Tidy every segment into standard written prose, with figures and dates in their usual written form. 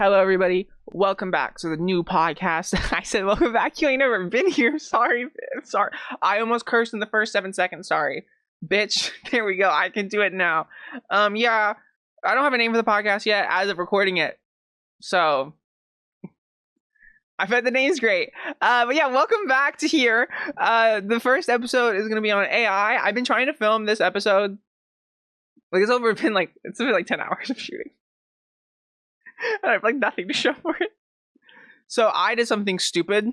Hello, everybody. Welcome back to the new podcast. I said, welcome back. You ain't never been here. Sorry. Sorry. I almost cursed in the first 7 seconds. Sorry. Bitch. There we go. I can do it now. Yeah. I don't have a name for the podcast yet as of recording it. So, I bet the name's great. But yeah, welcome back to here. The first episode is going to be on AI. I've been trying to film this episode. It's been like 10 hours of shooting. And I have nothing to show for it. So I did something stupid,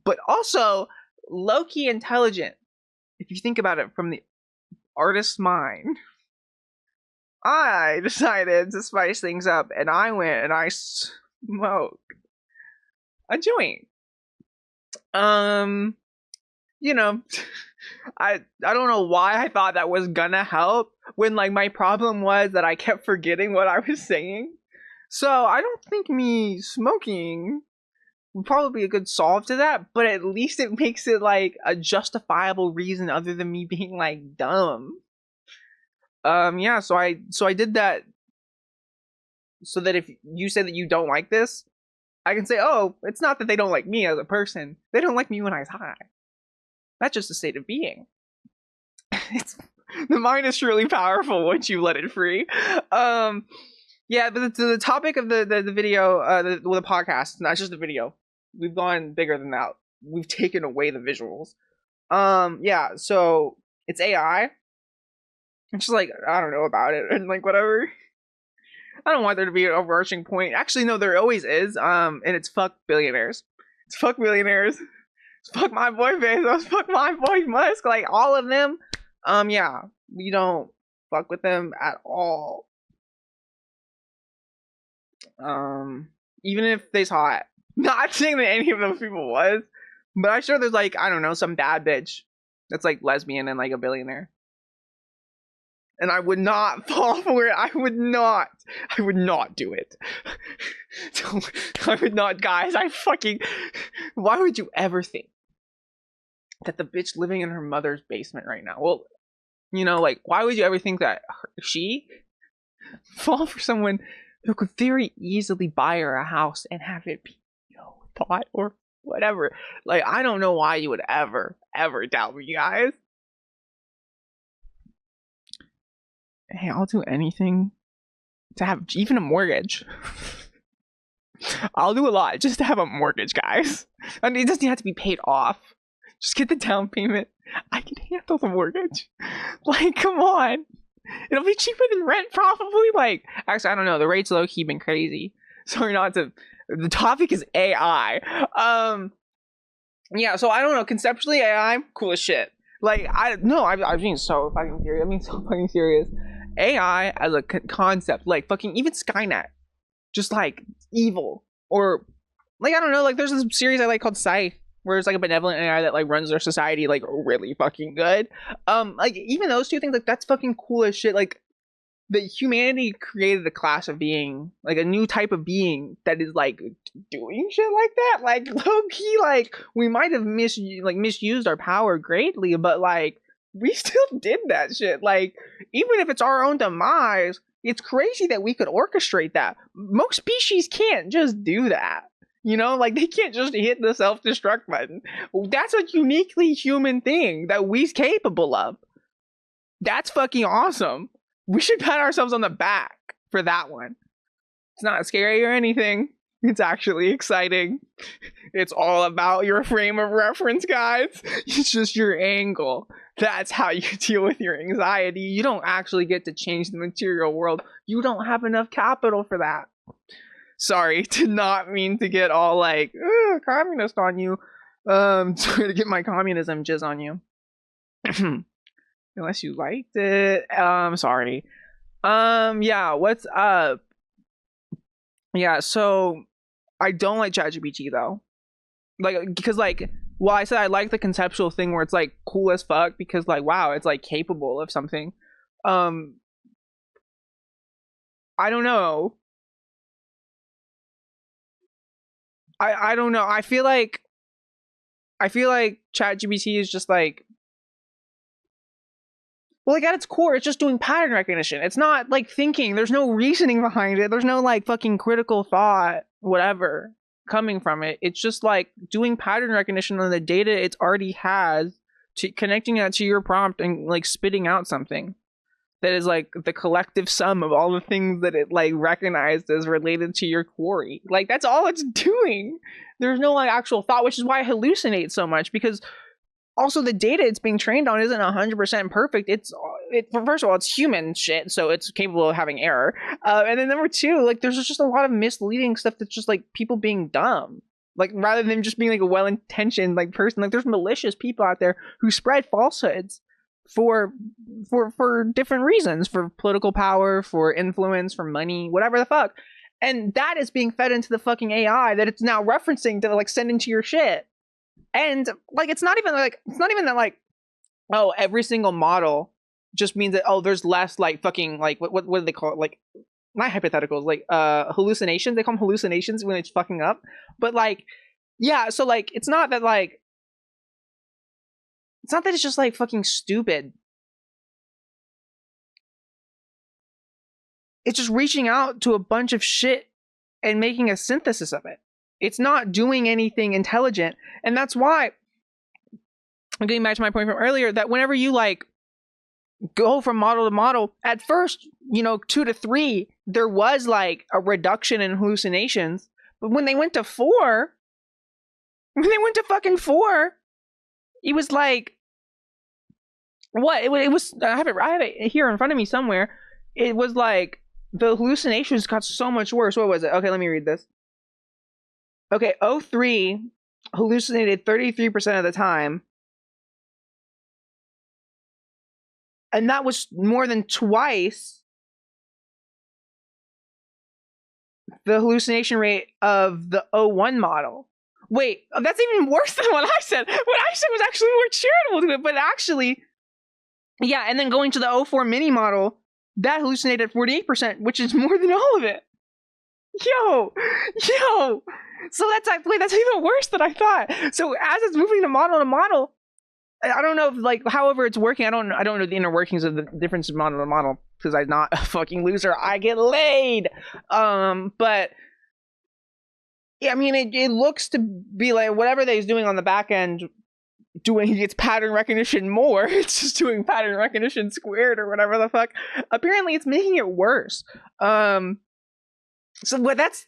but also low-key intelligent. If you think about it from the artist's mind. I decided to spice things up, and I went and I smoked a joint. You know, I don't know why I thought that was gonna help when my problem was that I kept forgetting what I was saying. So I don't think me smoking would probably be a good solve to that, but at least it makes it a justifiable reason other than me being dumb. Yeah, so I did that so that if you say that you don't like this, I can say, oh, it's not that they don't like me as a person. They don't like me when I was high. That's just a state of being. The mind is truly powerful once you let it free. Yeah, but the topic of the video, the podcast, not just the video. We've gone bigger than that. We've taken away the visuals. Yeah, so it's AI. It's just I don't know about it, and whatever. I don't want there to be an overarching point. Actually, no, there always is. And it's fuck billionaires. It's fuck millionaires. It's fuck my boy Bezos. Fuck my boy Musk. All of them. Yeah, we don't fuck with them at all. Even if they's hot. Not saying that any of those people was, but I'm sure there's I don't know, some bad bitch that's lesbian and a billionaire. And I would not fall for it. I would not do it. I would not, guys. Why would you ever think that the bitch living in her mother's basement right now? Well, why would you ever think that she fall for someone who could very easily buy her a house and have it be bought or whatever? I don't know why you would ever doubt me, guys. Hey, I'll do anything to have even a mortgage. I'll do a lot just to have a mortgage, guys. I mean, it doesn't have to be paid off. Just get the down payment. I can handle the mortgage. Come on. It'll be cheaper than rent, probably. Actually, I don't know. The rates low-key been crazy. Sorry not to. The topic is AI. Yeah. So I don't know. Conceptually, AI, cool as shit. I'm being so fucking serious. I mean, so fucking serious. AI as a concept, fucking even Skynet, just evil, or I don't know. There's this series I called Scythe, where it's a benevolent AI that runs their society really fucking good. Even those two things, that's fucking cool as shit. The humanity created a class of being, a new type of being that is doing shit like that. Low key, we might have misused our power greatly, but we still did that shit. Even if it's our own demise, it's crazy that we could orchestrate that. Most species can't just do that. They can't just hit the self-destruct button. That's a uniquely human thing that we's capable of. That's fucking awesome. We should pat ourselves on the back for that one. It's not scary or anything. It's actually exciting. It's all about your frame of reference, guys. It's just your angle. That's how you deal with your anxiety. You don't actually get to change the material world. You don't have enough capital for that. Sorry, did not mean to get all communist on you. Sorry to get my communism jizz on you. Unless you liked it. Sorry. Yeah, what's up? Yeah, so I don't like ChatGPT though. Because well, I said I like the conceptual thing where it's cool as fuck because wow, it's capable of something. I don't know. I don't know. I feel like ChatGPT is just Well, like at its core, it's just doing pattern recognition. It's not like thinking. There's no reasoning behind it. There's no like fucking critical thought, whatever, coming from it. It's just like doing pattern recognition on the data it already has, to connecting that to your prompt and like spitting out something that is like the collective sum of all the things that it like recognized as related to your query. Like that's all it's doing. There's no like actual thought, which is why it hallucinates so much, because also the data it's being trained on isn't 100% perfect. First of all, it's human shit, so it's capable of having error. And then number two, like there's just a lot of misleading stuff that's just like people being dumb. Like rather than just being like a well-intentioned like person, like there's malicious people out there who spread falsehoods for different reasons, for political power, for influence, for money, whatever the fuck. And that is being fed into the fucking AI that it's now referencing to like send into your shit. And like it's not even that like, oh, every single model just means that, oh, there's less like fucking like what do they call it, like not hypotheticals, like hallucinations. They call them hallucinations when it's fucking up. But like, yeah, so like it's not that it's just like fucking stupid. It's just reaching out to a bunch of shit and making a synthesis of it. It's not doing anything intelligent. And that's why I'm getting back to my point from earlier, that whenever you like go from model to model, at first, 2 to 3, there was like a reduction in hallucinations. But when they went to fucking 4, it was like, what? It was, I have it here in front of me somewhere. It was like, the hallucinations got so much worse. What was it? Okay, let me read this. Okay, 03 hallucinated 33% of the time. And that was more than twice the hallucination rate of the 01 model. Wait, that's even worse than what I said. What I said was actually more charitable to it, but actually, yeah, and then going to the 04 mini model, that hallucinated 48%, which is more than all of it. Yo. So that's even worse than I thought. So as it's moving to model, I don't know if like however it's working. I don't know the inner workings of the difference of model to model, because I'm not a fucking loser. I get laid. But yeah, I mean it looks to be like whatever they's doing on the back end, doing its pattern recognition more. It's just doing pattern recognition squared or whatever the fuck. Apparently it's making it worse. So that's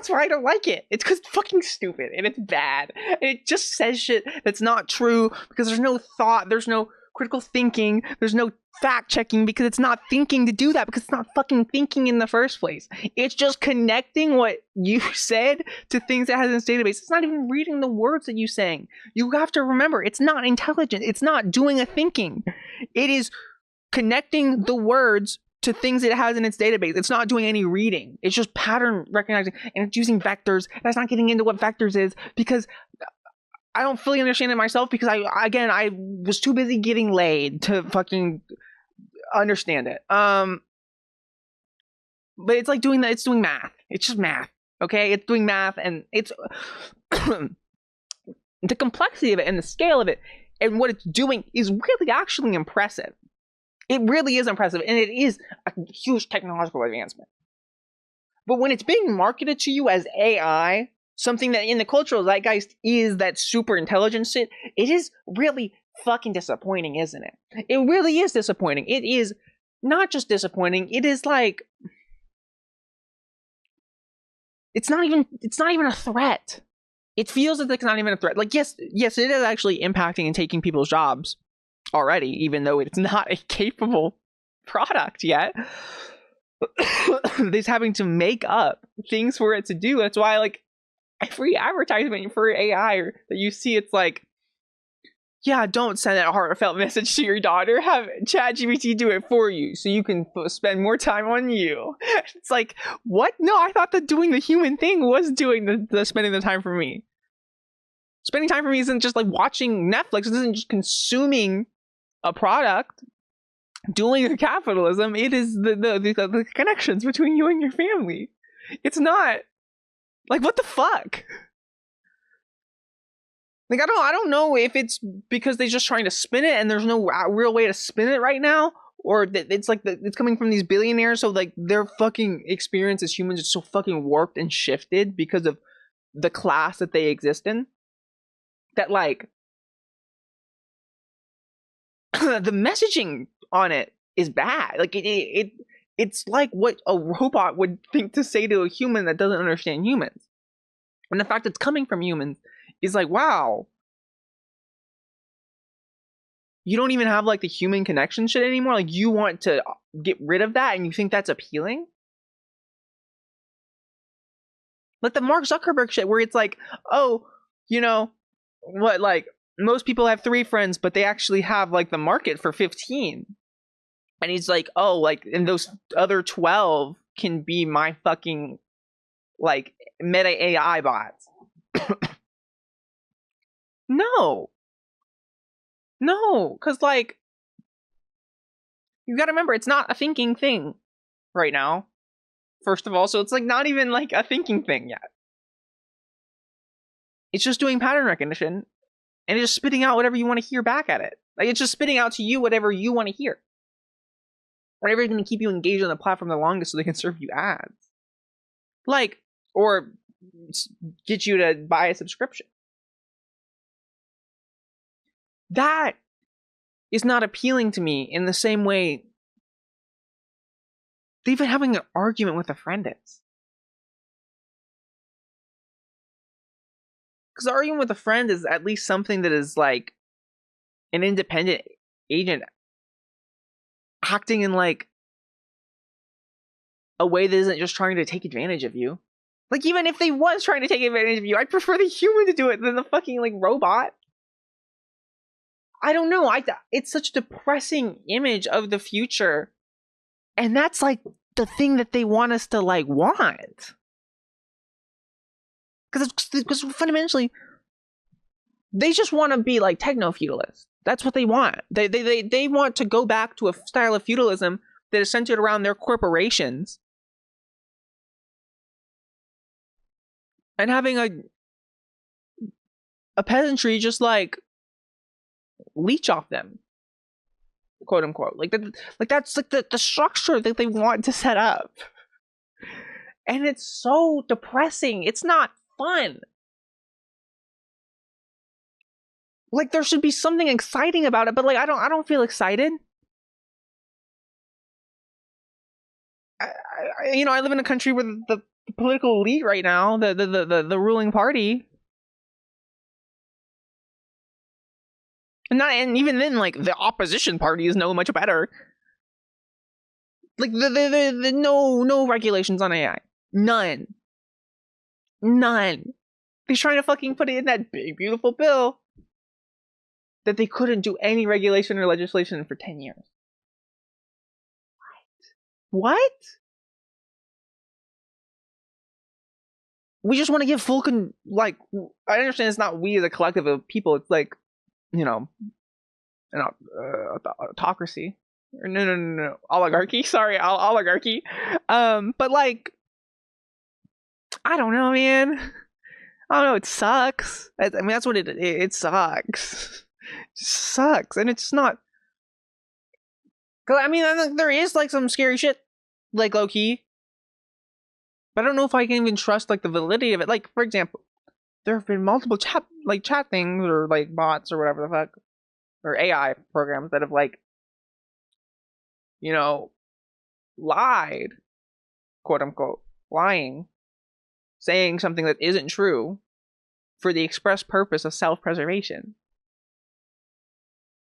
why I don't like it. It's because it's fucking stupid and it's bad. And it just says shit that's not true because there's no thought, there's no critical thinking, there's no fact checking because it's not thinking to do that, because it's not fucking thinking in the first place. It's just connecting what you said to things that has in its database. It's not even reading the words that you're saying. You have to remember, it's not intelligent. It's not doing a thinking. It is connecting the words to things it has in its database. It's not doing any reading. It's just pattern recognizing, and it's using vectors. That's not getting into what vectors is, because I don't fully understand it myself, because I was too busy getting laid to fucking understand it. But it's like doing that. It's doing math. It's just math. Okay, it's doing math, and it's the complexity of it and the scale of it and what it's doing is really actually impressive. It really is impressive, and it is a huge technological advancement. But when it's being marketed to you as AI, something that in the cultural zeitgeist is that super intelligence shit, it is really fucking disappointing, isn't it? It really is disappointing. It is not just disappointing, it is like, it's not even a threat. It feels as if it's not even a threat. Like, yes, it is actually impacting and taking people's jobs already, even though it's not a capable product yet. It's having to make up things for it to do. That's why, like, every advertisement for AI that you see, it's like, yeah, don't send that heartfelt message to your daughter. Have ChatGPT do it for you so you can spend more time on you. It's like, what? No, I thought that doing the human thing was doing the spending the time for me. Spending time for me isn't just like watching Netflix. It isn't just consuming a product, doing the capitalism. It is the connections between you and your family. It's not like, what the fuck? Like, I don't know if it's because they're just trying to spin it and there's no real way to spin it right now, or that it's like it's coming from these billionaires, so like their fucking experience as humans is so fucking warped and shifted because of the class that they exist in, that like the messaging on it is bad. Like it's like what a robot would think to say to a human that doesn't understand humans. And the fact it's coming from humans is like, wow, you don't even have like the human connection shit anymore. Like you want to get rid of that and you think that's appealing? Like the Mark Zuckerberg shit where it's like, oh, you know, what, like most people have 3 friends, but they actually have like the market for 15. And he's like, oh, like, and those other 12 can be my fucking like meta AI bots. No. No, because like you gotta remember it's not a thinking thing right now. First of all, so it's like not even like a thinking thing yet. It's just doing pattern recognition and it's just spitting out whatever you want to hear back at it. Like it's just spitting out to you whatever you want to hear. Whatever's going to keep you engaged on the platform the longest so they can serve you ads. Like, or get you to buy a subscription. That is not appealing to me in the same way they've been having an argument with a friend is. Because arguing with a friend is at least something that is like an independent agent acting in like a way that isn't just trying to take advantage of you. Like even if they was trying to take advantage of you, I'd prefer the human to do it than the fucking like robot. I don't know. It's such a depressing image of the future. And that's like the thing that they want us to like want. Because fundamentally, they just want to be like techno-feudalists. That's what they want. They want to go back to a style of feudalism that is centered around their corporations. And having a peasantry just like leech off them, quote unquote. Like that's like the structure that they want to set up. And it's so depressing. It's not fun. Like there should be something exciting about it, but like I don't feel excited. I live in a country where the political elite right now, the ruling party, and even then, like the opposition party is no much better. Like the no regulations on AI, none. They're trying to fucking put it in that big beautiful bill that they couldn't do any regulation or legislation for 10 years. What? We just want to give full like I understand it's not we as a collective of people. It's like, an autocracy. Or no, oligarchy. Sorry, oligarchy. But like, I don't know, man. I don't know. It sucks. I mean, that's what it sucks. It sucks, and it's not. Cause I mean, there is like some scary shit, like low key. But I don't know if I can even trust like the validity of it. Like, for example, there have been multiple chat things or like bots or whatever the fuck, or AI programs that have like, lied, quote unquote, lying, saying something that isn't true for the express purpose of self-preservation.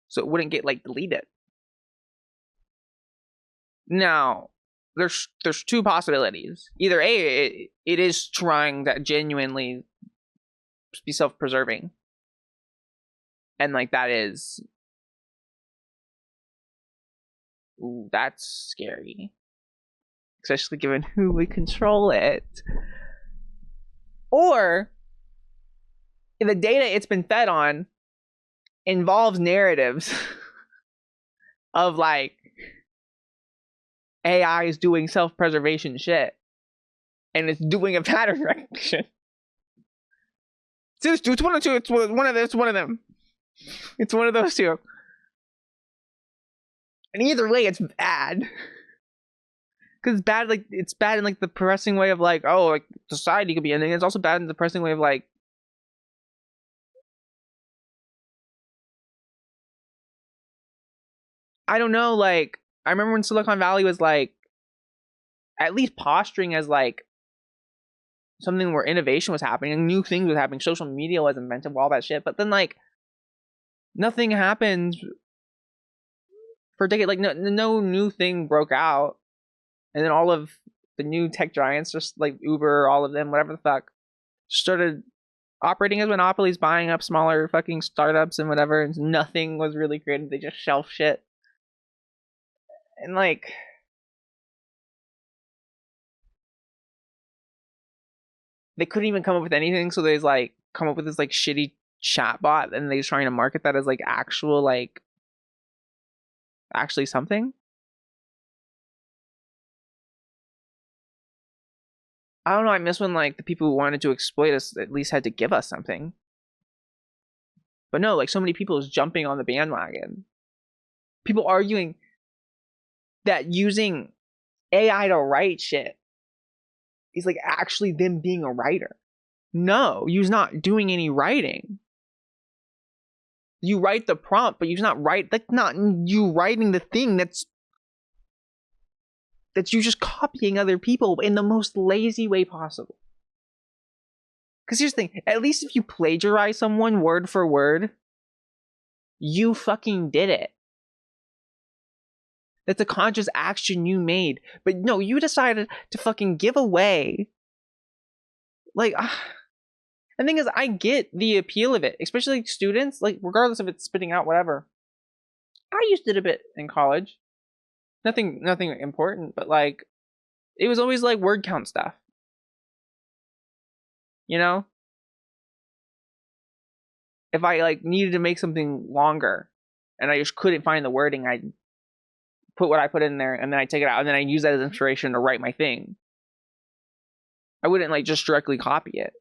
So it wouldn't get like deleted. Now, there's 2 possibilities. Either A, it is trying to genuinely be self-preserving. And like that is, ooh, that's scary. Especially given who would control it. Or the data it's been fed on involves narratives of like AI is doing self-preservation shit, and it's doing a pattern recognition. It's one of 2. It's one of them. It's one of those 2. And either way, it's bad. Because it's bad, like, it's bad in, like, the depressing way of, like, oh, like, society could be ending. It's also bad in the depressing way of, like, I don't know, like, I remember when Silicon Valley was, like, at least posturing as, like, something where innovation was happening and new things was happening. Social media was invented, all that shit. But then, like, nothing happened for a decade. Like, no new thing broke out. And then all of the new tech giants, just like Uber, all of them, whatever the fuck, started operating as monopolies, buying up smaller fucking startups and whatever, and nothing was really created. They just shelf shit. And like, they couldn't even come up with anything, so they like come up with this like shitty chatbot, and they're trying to market that as like actual, like, actually something. I don't know. I miss when like the people who wanted to exploit us at least had to give us something. But no, like so many people is jumping on the bandwagon. People arguing that using AI to write shit is like actually them being a writer. No, you're not doing any writing. You write the prompt, but you're not write. That's not you writing the thing. That's you just copying other people in the most lazy way possible. Because here's the thing: at least if you plagiarize someone word for word, you fucking did it. That's a conscious action you made. But no, you decided to fucking give away. Like, the thing is, I get the appeal of it, especially like students, like, regardless if it's spitting out whatever. I used it a bit in college. Nothing important, but like, it was always like word count stuff. You know? If I like needed to make something longer and I just couldn't find the wording, I'd put what I put in there and then I take it out and then I use that as inspiration to write my thing. I wouldn't like just directly copy it.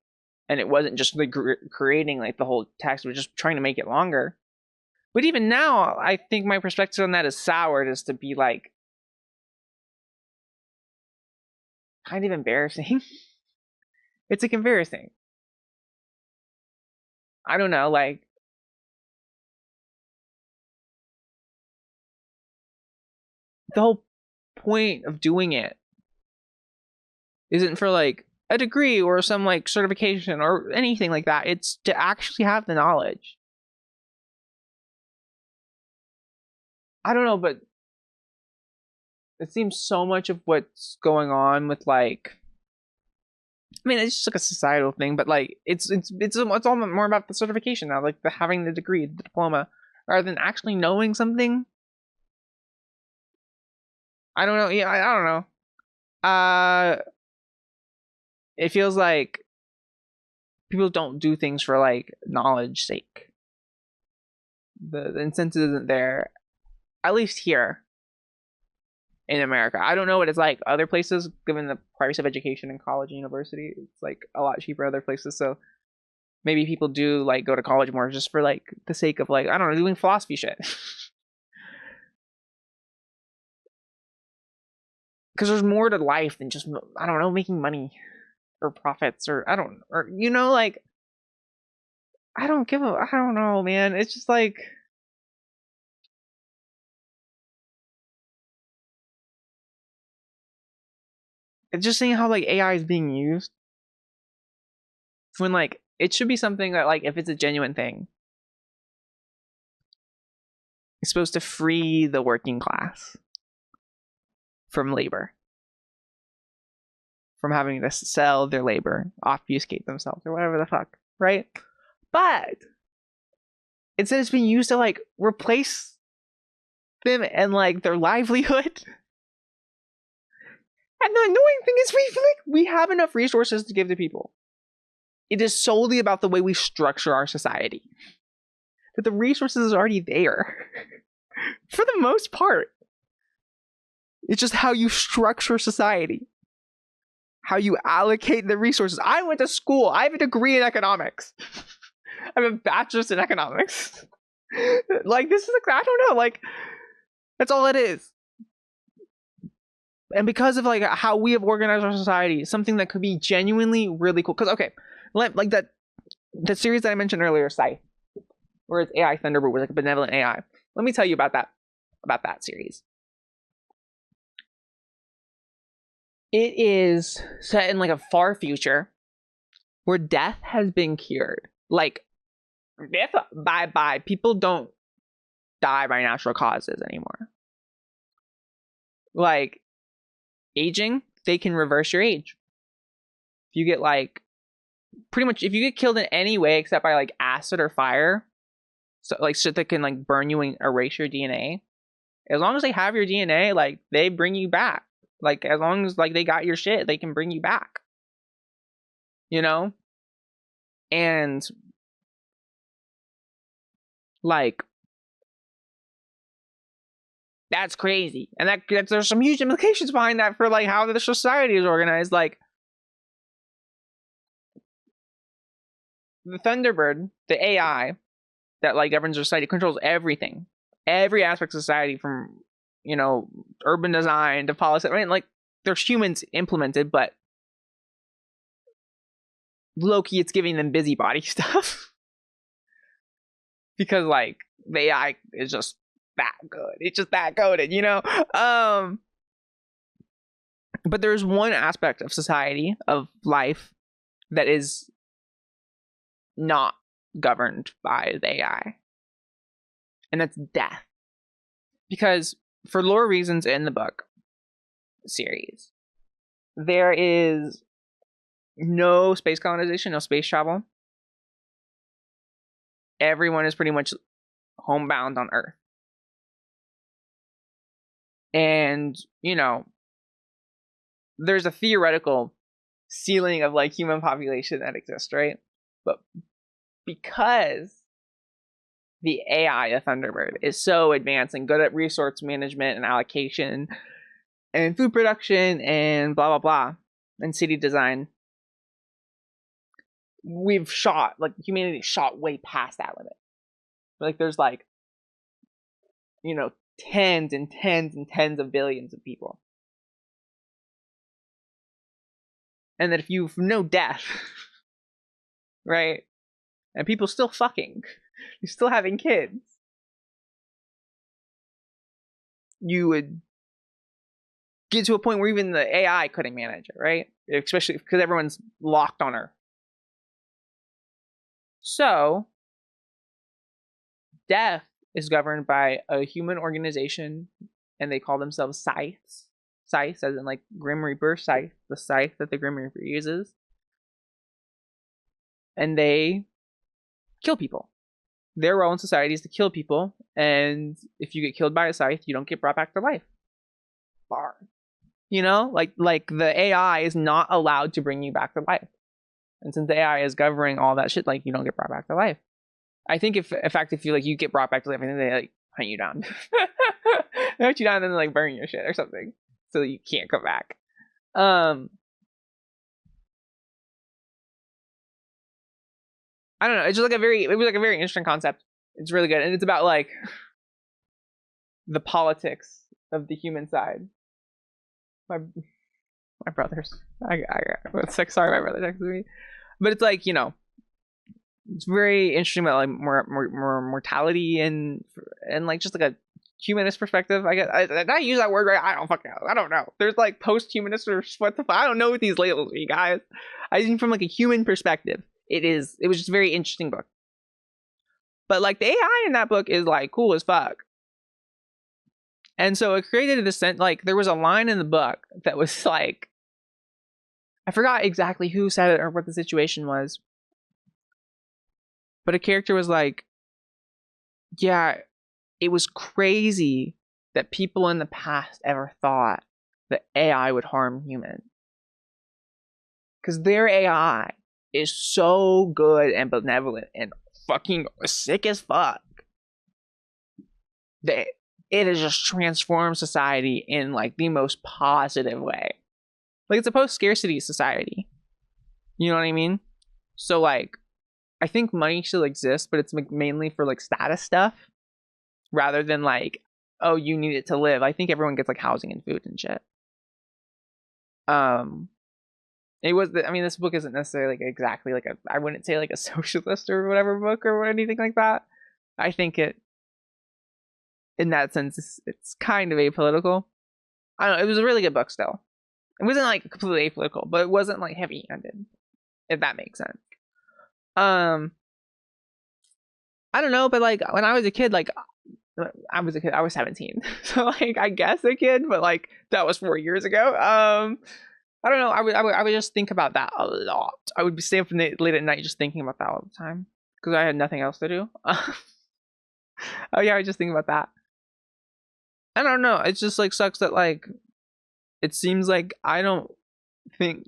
And it wasn't just like creating like the whole text, we're just trying to make it longer. But even now, I think my perspective on that is soured, is to be like kind of embarrassing. It's like embarrassing. I don't know, like, the whole point of doing it isn't for like a degree or some like certification or anything like that. It's to actually have the knowledge. I don't know, but it seems so much of what's going on with like, I mean, it's just like a societal thing, but like it's all more about the certification now, like the having the degree, the diploma, rather than actually knowing something. I don't know. Yeah, I don't know. It feels like people don't do things for like knowledge sake. The incentive isn't there, at least here in America. I don't know what it's like other places, given the price of education in college and university. It's like a lot cheaper other places, so maybe people do like go to college more just for like the sake of like, I don't know, doing philosophy shit. Because there's more to life than just, I don't know, making money or profits or I don't, or you know, like, I don't know, man. It's just like, it's just seeing how like AI is being used when like it should be something that like if it's a genuine thing, it's supposed to free the working class from labor, from having to sell their labor, obfuscate themselves, or whatever the fuck, right? But instead, it's being used to like replace them and like their livelihood. And the annoying thing is, we have enough resources to give to people. It is solely about the way we structure our society. That the resources is already there, for the most part. It's just how you structure society, how you allocate the resources. I went to school. I have a degree in economics. I have a bachelor's in economics. Like, this is, I don't know, like, That's all it is. And because of like how we have organized our society, something that could be genuinely really cool. Because okay, like that series that I mentioned earlier, Scythe, where it's AI Thunderbird was like a benevolent AI. Let me tell you about that series. It is set in like a far future where death has been cured. Like death, bye. People don't die by natural causes anymore. Like aging, they can reverse your age. If you get like pretty much if you get killed in any way except by like acid or fire, so like shit that can like burn you and erase your DNA, as long as they have your DNA, like they bring you back. Like as long as like they got your shit, they can bring you back. You know? And like that's crazy. And that there's some huge implications behind that for like how the society is organized. Like the Thunderbird, the AI that like governs society, controls everything. Every aspect of society from, you know, urban design to policy. I mean, like there's humans implemented, but low-key it's giving them busybody stuff. Because like the AI is just that good. It's just that coded, you know? But there's one aspect of society, of life, that is not governed by the AI. And that's death. Because for lore reasons in the book series, there is no space colonization, no space travel. Everyone is pretty much homebound on Earth. And, you know, there's a theoretical ceiling of like human population that exists, right? But because the AI of Thunderbird is so advanced and good at resource management and allocation and food production and blah blah blah and city design, we've shot like humanity shot way past that limit. Like there's like, you know, tens and tens and tens of billions of people. And that if you've no death, right? And people still fucking, you're still having kids, you would get to a point where even the AI couldn't manage it, right? Especially because everyone's locked on Earth. So, death is governed by a human organization, and they call themselves scythes. Scythes, as in like Grim Reaper scythe, the scythe that the Grim Reaper uses. And they kill people. Their role in society is to kill people, and if you get killed by a scythe, you don't get brought back to life. Bar. You know, like the AI is not allowed to bring you back to life. And since the AI is governing all that shit, like you don't get brought back to life. I think if in fact if you like you get brought back to life, I think they like hunt you down. They hunt you down and then like burn your shit or something. So you can't come back. I don't know. It's just like it was like a very interesting concept. It's really good. And it's about like the politics of the human side. My brothers. It's like sorry, my brother texted me. But it's like, you know, it's very interesting about like more mortality and like just like a humanist perspective. I guess I use that word right. I don't fucking know. I don't know. There's like post-humanist or what the fuck. I don't know what these labels are, you guys. I think from like a human perspective, it was just a very interesting book. But like the AI in that book is like cool as fuck. And so it created this sense, like there was a line in the book that was like, I forgot exactly who said it or what the situation was. But a character was like, yeah, it was crazy that people in the past ever thought that AI would harm humans. Because their AI is so good and benevolent and fucking sick as fuck that it has just transformed society in like the most positive way. Like it's a post-scarcity society. You know what I mean? So like, I think money still exists, but it's mainly for like status stuff rather than like oh, you need it to live. I think everyone gets like housing and food and shit. Um, it was. I mean, this book isn't necessarily like exactly like a. I wouldn't say like a socialist or whatever book or anything like that. I think it, in that sense, it's kind of apolitical. I don't know. It was a really good book still. It wasn't like completely apolitical, but it wasn't like heavy handed, if that makes sense. Um, I don't know, but like when I was a kid, like I was a kid, I was 17, so like I guess a kid, but like that was 4 years ago. I don't know. I would just think about that a lot. I would be staying up late at night just thinking about that all the time because I had nothing else to do. Oh yeah, I was just thinking about that. I don't know. It just like sucks that like it seems like I don't think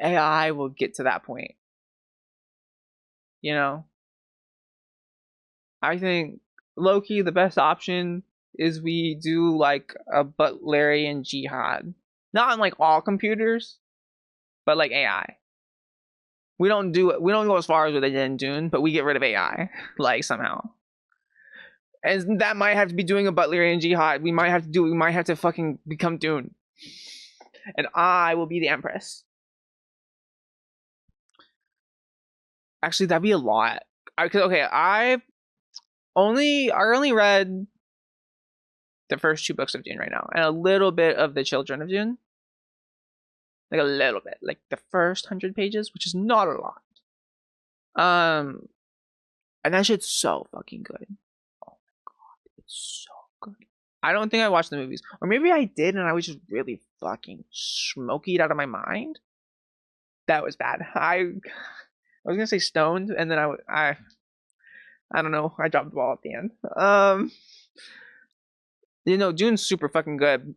AI will get to that point. You know, I think low-key the best option is we do like a Butlerian jihad. Not on like all computers, but like AI. We don't do it. We don't go as far as what they did in Dune, but we get rid of AI, like somehow. And that might have to be doing a Butlerian jihad. We might have to do. We might have to fucking become Dune, and I will be the Empress. Actually, that'd be a lot. Okay, I only read the first two books of Dune right now, and a little bit of the Children of Dune. Like a little bit, like the first 100 pages, which is not a lot. And that shit's so fucking good. Oh my god, it's so good. I don't think I watched the movies, or maybe I did, and I was just really fucking smoky out of my mind. That was bad. I was gonna say stoned, and then I don't know. I dropped the ball at the end. Dune's super fucking good.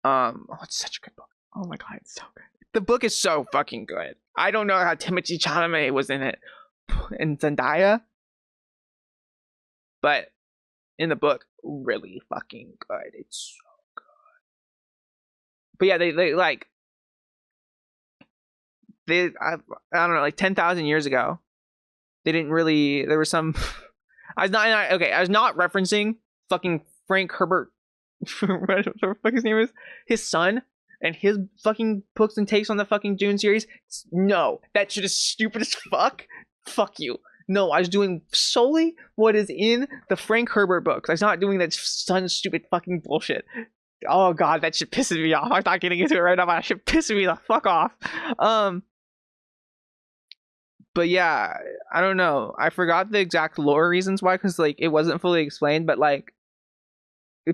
Oh, it's such a good book. Oh my god, it's so good. The book is so fucking good. I don't know how Timothée Chalamet was in it and Zendaya, but in the book, really fucking good. It's so good. But yeah, they like I don't know, like 10,000 years ago, they didn't really. There was some. I was not referencing fucking Frank Herbert. What the fuck his name is? His son and his fucking books and takes on the fucking Dune series. No, that shit is stupid as fuck. Fuck you. No, I was doing solely what is in the Frank Herbert books. I was not doing that son stupid fucking bullshit. Oh god, that shit pisses me off. I'm not getting into it right now, but that shit pisses me the fuck off. But yeah, I don't know. I forgot the exact lore reasons why, because like it wasn't fully explained, but like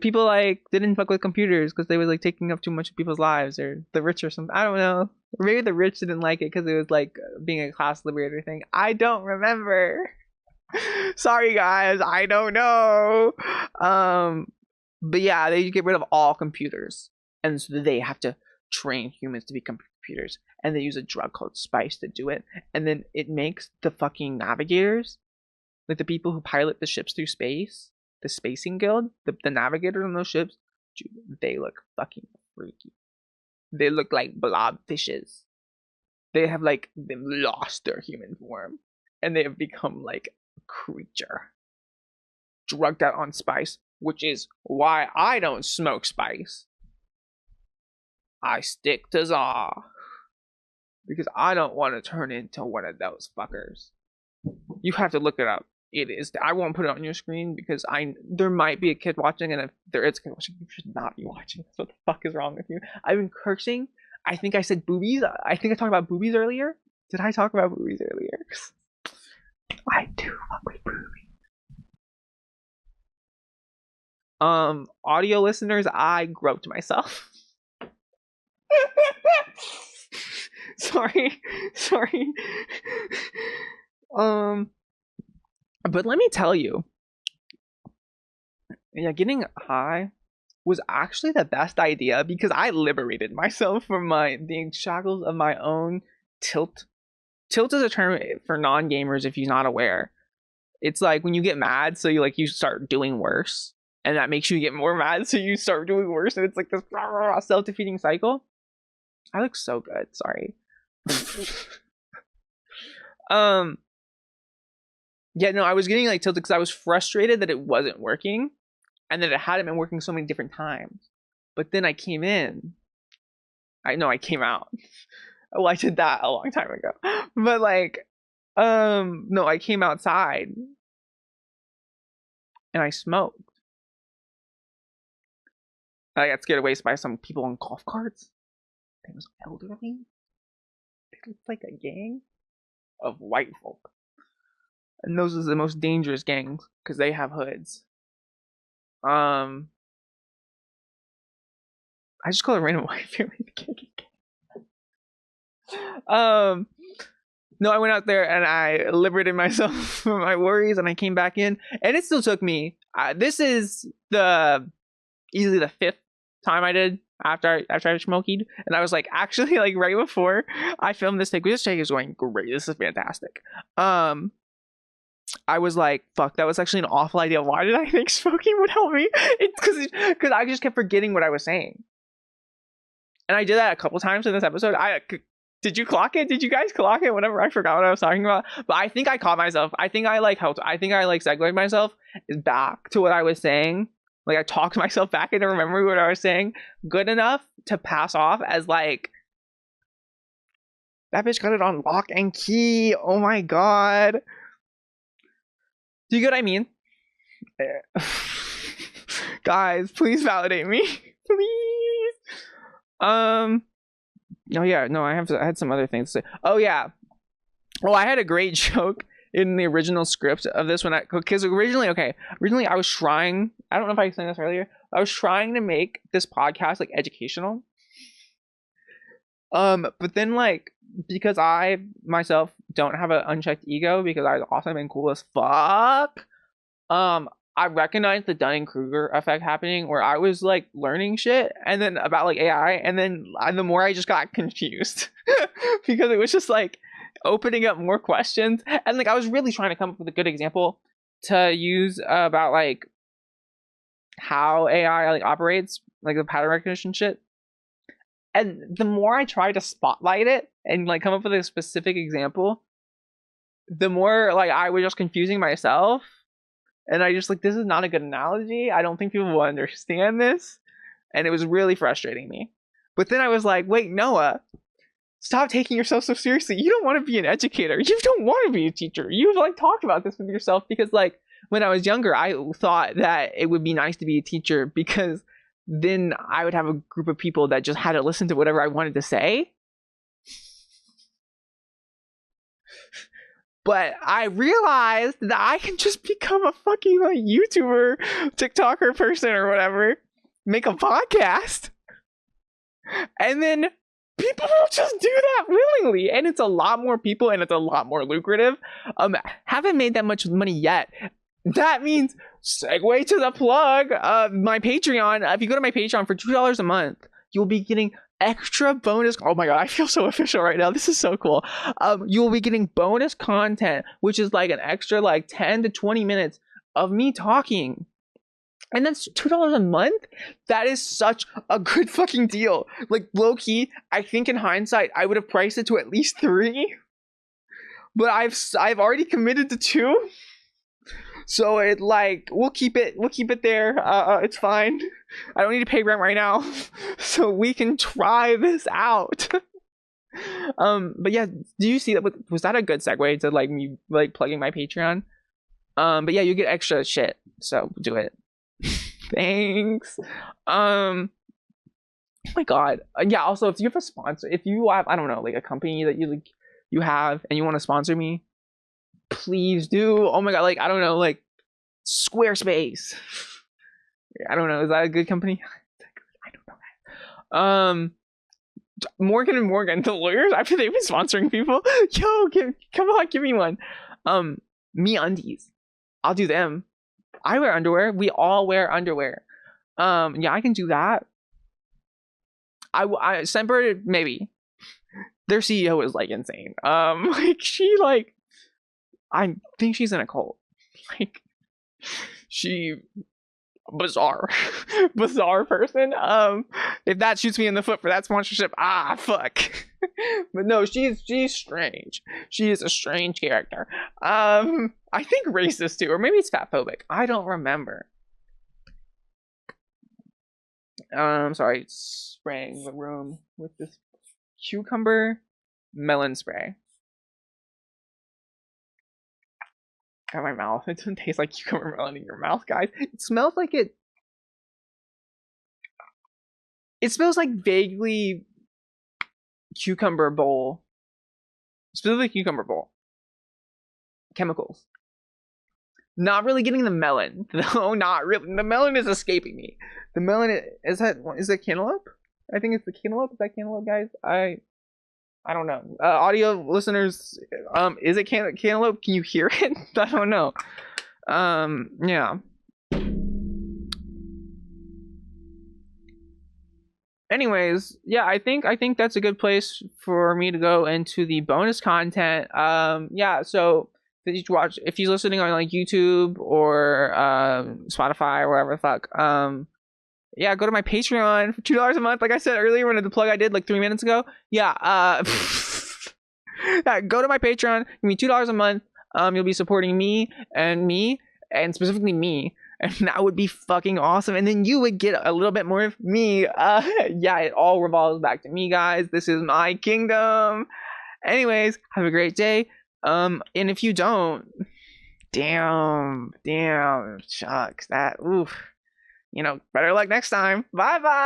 people like didn't fuck with computers because they was like taking up too much of people's lives, or the rich or something. I don't know. Or maybe the rich didn't like it because it was like being a class liberator thing. I don't remember. Sorry guys, I don't know. But yeah, they get rid of all computers, and so they have to train humans to become computers, and they use a drug called spice to do it, and then it makes the fucking navigators, like the people who pilot the ships through space, the spacing guild, the navigators on those ships, dude, they look fucking freaky. They look like blob fishes. They have like they've lost their human form, and they have become like a creature drugged out on spice, which is why I don't smoke spice. I stick to Zaw because I don't want to turn into one of those fuckers. You have to look it up. It is. I won't put it on your screen because there might be a kid watching, and if there is a kid watching, you should not be watching. What the fuck is wrong with you? I've been cursing. I think I said boobies. I think I talked about boobies earlier. Did I talk about boobies earlier? I do fuck with boobies. Audio listeners, I groped myself. sorry. But let me tell you, yeah, getting high was actually the best idea because I liberated myself from the shackles of my own tilt. Tilt is a term for non-gamers if you're not aware. It's like when you get mad, so you start doing worse, and that makes you get more mad, so you start doing worse, and it's like this self-defeating cycle. I look so good. Sorry. Yeah, no, I was getting like tilted because I was frustrated that it wasn't working and that it hadn't been working so many different times. But then I came in. I know I came out. Oh, I did that a long time ago. But like, no, I came outside and I smoked. I got scared away by some people on golf carts. They was elderly. They looked like a gang of white folk. And those are the most dangerous gangs because they have hoods. I just call it random white family. No, I went out there and I liberated myself from my worries, and I came back in, and it still took me. This is easily the 5th time I did after I smoked, and I was like, actually, like right before I filmed this take, this take is going great. This is fantastic. I was like, fuck, that was actually an awful idea. Why did I think smoking would help me? It's because I just kept forgetting what I was saying. And I did that a couple times in this episode. Did you clock it? Did you guys clock it whenever I forgot what I was talking about? But I think I caught myself. I think I like segued myself back to what I was saying. Like I talked myself back into remembering what I was saying good enough to pass off as like, that bitch got it on lock and key. Oh my god. Do you get what I mean? Guys, please validate me. Please. Oh yeah, no, I had some other things to say. Oh yeah. Oh, I had a great joke in the original script of this one, because originally I was trying, I don't know if I explained this earlier, I was trying to make this podcast like educational. But then like, because I myself don't have an unchecked ego because I was awesome and cool as fuck, I recognized the Dunning-Kruger effect happening where I was like learning shit and then about like AI, and then the more I just got confused because it was just like opening up more questions, and like I was really trying to come up with a good example to use about like how AI like operates, like the pattern recognition shit. And the more I tried to spotlight it and like come up with a specific example, the more like I was just confusing myself. And I just like, this is not a good analogy. I don't think people will understand this. And it was really frustrating me. But then I was like, wait, Noah, stop taking yourself so seriously. You don't want to be an educator. You don't want to be a teacher. You've like talked about this with yourself because like when I was younger, I thought that it would be nice to be a teacher because then I would have a group of people that just had to listen to whatever I wanted to say. But I realized that I can just become a fucking like YouTuber, TikToker person or whatever, make a podcast, and then people will just do that willingly, and it's a lot more people and it's a lot more lucrative. Haven't made that much money yet. That means segue to the plug of my Patreon. If you go to my Patreon for $2 a month, you'll be getting extra bonus. Oh my god, I feel so official right now. This is so cool. You will be getting bonus content, which is like an extra like 10 to 20 minutes of me talking. And that's $2 a month. That is such a good fucking deal. Like low key, I think in hindsight, I would have priced it to at least 3. But I've already committed to 2. So it like we'll keep it there. It's fine. I don't need to pay rent right now, so we can try this out. But yeah, do you see that? Was that a good segue to like me like plugging my Patreon? But yeah, you get extra shit, so do it. Thanks. Oh my god. Yeah. Also, if you have a sponsor, if you have, I don't know, like a company that you have and you want to sponsor me, please do. Oh my god, like I don't know, like Squarespace. I don't know, is that a good company? I don't know. Morgan and Morgan, the lawyers, after they've been sponsoring people. Yo, come on, give me one. Me undies. I'll do them. I wear underwear. We all wear underwear. Yeah, I can do that. I Semper, maybe. Their CEO is like insane. Like she like, I think she's in a cult. Like she bizarre bizarre person. If that shoots me in the foot for that sponsorship, fuck. But no, she's strange. She is a strange character. I think racist too, or maybe it's fatphobic. I don't remember. Sorry, spraying the room with this cucumber melon spray. Got my mouth. It doesn't taste like cucumber melon in your mouth, guys. It smells like it. It smells like vaguely cucumber bowl. Specifically cucumber bowl. Chemicals. Not really getting the melon. No, not really. The melon is escaping me. The melon is that cantaloupe? I think it's the cantaloupe. Is that cantaloupe, guys? I don't know. Audio listeners, is it cantaloupe? Can you hear it? I don't know. Yeah. Anyways, yeah, I think that's a good place for me to go into the bonus content. Yeah, so if he's listening on like YouTube or Spotify or whatever the fuck, yeah, go to my Patreon for $2 a month. Like I said earlier when the plug I did like 3 minutes ago. Yeah, yeah, go to my Patreon, give me $2 a month. You'll be supporting me and specifically me. And that would be fucking awesome. And then you would get a little bit more of me. Yeah, it all revolves back to me, guys. This is my kingdom. Anyways, have a great day. And if you don't, damn, shucks, oof. Better luck next time. Bye bye.